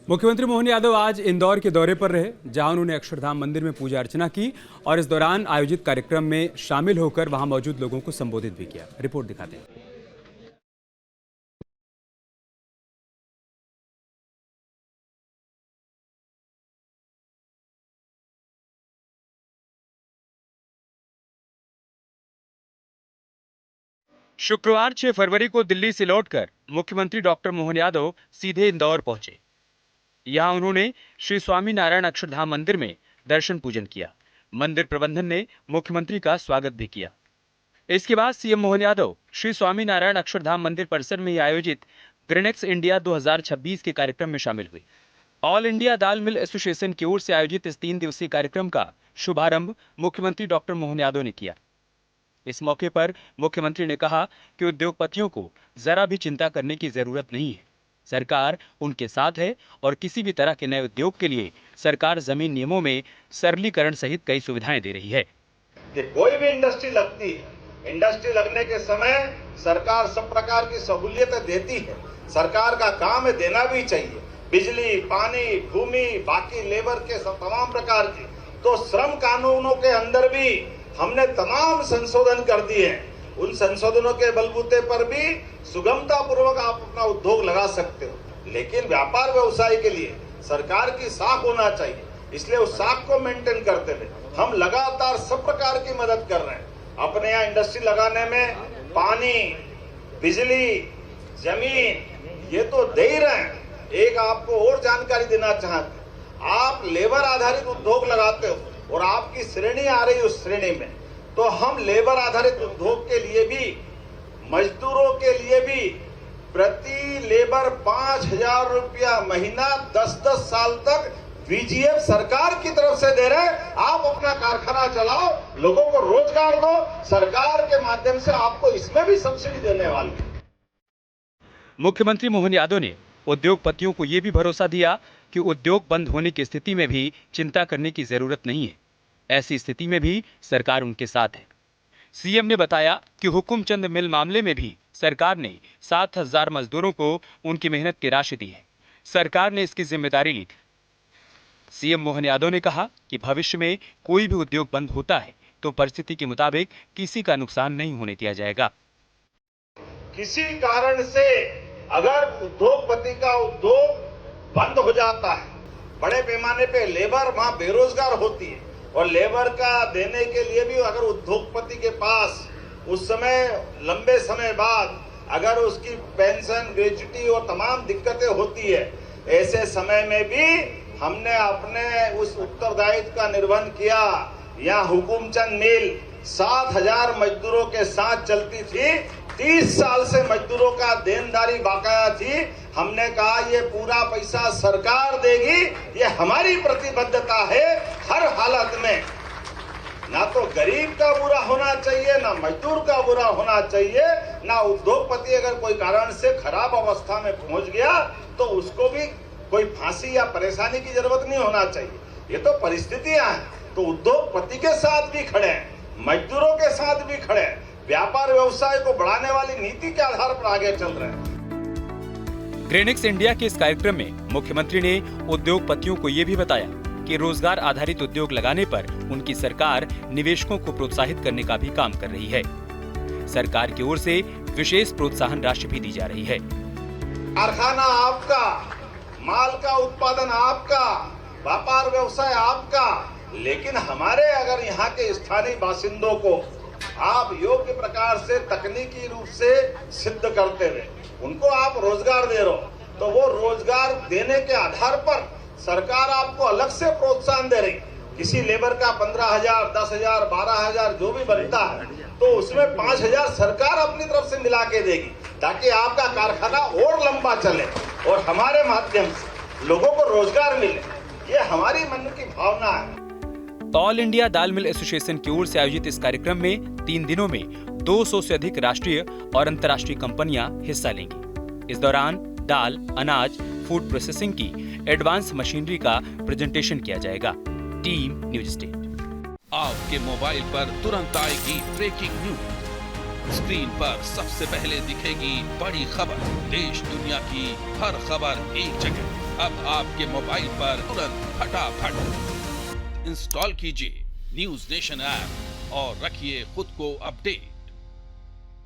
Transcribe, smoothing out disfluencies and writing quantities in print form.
मुख्यमंत्री मोहन यादव आज इंदौर के दौरे पर रहे, जहां उन्होंने अक्षरधाम मंदिर में पूजा अर्चना की और इस दौरान आयोजित कार्यक्रम में शामिल होकर वहां मौजूद लोगों को संबोधित भी किया। रिपोर्ट दिखाते हैं। शुक्रवार 6 फरवरी को दिल्ली से लौटकर मुख्यमंत्री डॉक्टर मोहन यादव सीधे इंदौर पहुंचे। यहां उन्होंने श्री स्वामीनारायण अक्षरधाम मंदिर में दर्शन पूजन किया। मंदिर प्रबंधन ने मुख्यमंत्री का स्वागत भी किया। इसके बाद सीएम मोहन यादव श्री स्वामीनारायण अक्षरधाम मंदिर परिसर में आयोजित ग्रीनेक्स इंडिया 2026 के कार्यक्रम में शामिल हुए। ऑल इंडिया दाल मिल एसोसिएशन की ओर से आयोजित इस 3 दिवसीय कार्यक्रम का शुभारंभ मुख्यमंत्री डॉक्टर मोहन यादव ने किया। इस मौके पर मुख्यमंत्री ने कहा कि उद्योगपतियों को जरा भी चिंता करने की जरूरत नहीं है। सरकार उनके साथ है और किसी भी तरह के नए उद्योग के लिए सरकार जमीन नियमों में सरलीकरण सहित कई सुविधाएं दे रही है। कोई भी इंडस्ट्री लगती है, इंडस्ट्री लगने के समय सरकार सब प्रकार की सहूलियतें देती है। सरकार का काम है, देना भी चाहिए। बिजली, पानी, भूमि, बाकी लेबर के सब तमाम प्रकार की। तो श्रम कानूनों के अंदर भी हमने तमाम संशोधन कर दिए हैं। उन संशोधनों के बलबूते पर भी सुगमता पूर्वक आप अपना उद्योग लगा सकते हो, लेकिन व्यापार व्यवसाय के लिए सरकार की साख होना चाहिए। इसलिए उस साख को मेंटेन करते हुए हम लगातार सब प्रकार की मदद कर रहे हैं। अपने यहाँ इंडस्ट्री लगाने में पानी, बिजली, जमीन ये तो दे ही रहे हैं। एक आपको और जानकारी देना चाहते हैं, आप लेबर आधारित उद्योग लगाते हो और आपकी श्रेणी आ रही उस श्रेणी में, तो हम लेबर आधारित उद्योग के लिए भी, मजदूरों के लिए भी प्रति लेबर 5,000 रुपया महीना 10-10 साल तक VGF सरकार की तरफ से दे रहे। आप अपना कारखाना चलाओ, लोगों को रोजगार दो, सरकार के माध्यम से आपको इसमें भी सब्सिडी देने वाली है। मुख्यमंत्री मोहन यादव ने उद्योगपतियों को यह भी भरोसा दिया कि उद्योग बंद होने की स्थिति में भी चिंता करने की जरूरत नहीं है। ऐसी स्थिति में भी सरकार उनके साथ है। सीएम ने बताया कि हुकुमचंद मिल मामले में भी सरकार ने 7,000 मजदूरों को उनकी मेहनत की राशि दी है। सरकार ने इसकी जिम्मेदारी ली थी। सीएम मोहन यादव ने कहा कि भविष्य में कोई भी उद्योग बंद होता है तो परिस्थिति के मुताबिक किसी का नुकसान नहीं होने दिया जाएगा। किसी कारण से अगर उद्योगपति का उद्योग बंद हो जाता है, बड़े पैमाने पे लेबर वहां बेरोजगार होती है और लेबर का देने के लिए भी अगर उद्योगपति के पास उस समय लंबे समय बाद अगर उसकी पेंशन, ग्रेच्युटी और तमाम दिक्कतें होती है, ऐसे समय में भी हमने अपने उस उत्तरदायित्व का निर्वहन किया। यहाँ हुकुमचंद मिल 7,000 मजदूरों के साथ चलती थी। 30 साल से मजदूरों का देनदारी बकाया थी। हमने कहा ये पूरा पैसा सरकार देगी, ये हमारी प्रतिबद्धता है। हर हालत में ना तो गरीब का बुरा होना चाहिए, ना मजदूर का बुरा होना चाहिए, ना उद्योगपति अगर कोई कारण से खराब अवस्था में पहुंच गया तो उसको भी कोई फांसी या परेशानी की जरूरत नहीं होना चाहिए। ये तो परिस्थितियां हैं। तो उद्योगपति के साथ भी खड़े हैं, मजदूरों के साथ भी खड़े हैं, व्यापार व्यवसाय को बढ़ाने वाली नीति के आधार पर आगे चल रहे हैं। ग्रीनेक्स इंडिया के इस कार्यक्रम में मुख्यमंत्री ने उद्योगपतियों को ये भी बताया कि रोजगार आधारित उद्योग लगाने पर उनकी सरकार निवेशकों को प्रोत्साहित करने का भी काम कर रही है। सरकार की ओर से विशेष प्रोत्साहन राशि भी दी जा रही है। कारखाना आपका, माल का उत्पादन आपका, व्यापार व्यवसाय आपका, लेकिन हमारे अगर यहाँ के स्थानीय बासिंदों को आप योग्य प्रकार से तकनीकी रूप से सिद्ध करते हुए उनको आप रोजगार दे रहे हो, तो वो रोजगार देने के आधार पर सरकार आपको अलग से प्रोत्साहन दे रही। किसी लेबर का 15,000, 10,000, 12,000 जो भी बनता है, तो उसमें 5,000 सरकार अपनी तरफ से मिला के देगी, ताकि आपका कारखाना और लंबा चले और हमारे माध्यम से लोगों को रोजगार मिले। ये हमारी मन की भावना है। ऑल इंडिया दाल मिल एसोसिएशन की ओर से आयोजित इस कार्यक्रम में 3 दिनों में 200 से अधिक राष्ट्रीय और अंतर्राष्ट्रीय कंपनियां हिस्सा लेंगी। इस दौरान दाल, अनाज, फूड प्रोसेसिंग की एडवांस मशीनरी का प्रेजेंटेशन किया जाएगा। Team news state. आपके मोबाइल पर तुरंत आएगी ब्रेकिंग न्यूज। स्क्रीन पर सबसे पहले दिखेगी बड़ी खबर। देश दुनिया की हर खबर एक जगह। अब आपके मोबाइल पर तुरंत फटाफट इंस्टॉल कीजिए न्यूज नेशन ऐप और रखिए खुद को अपडेट।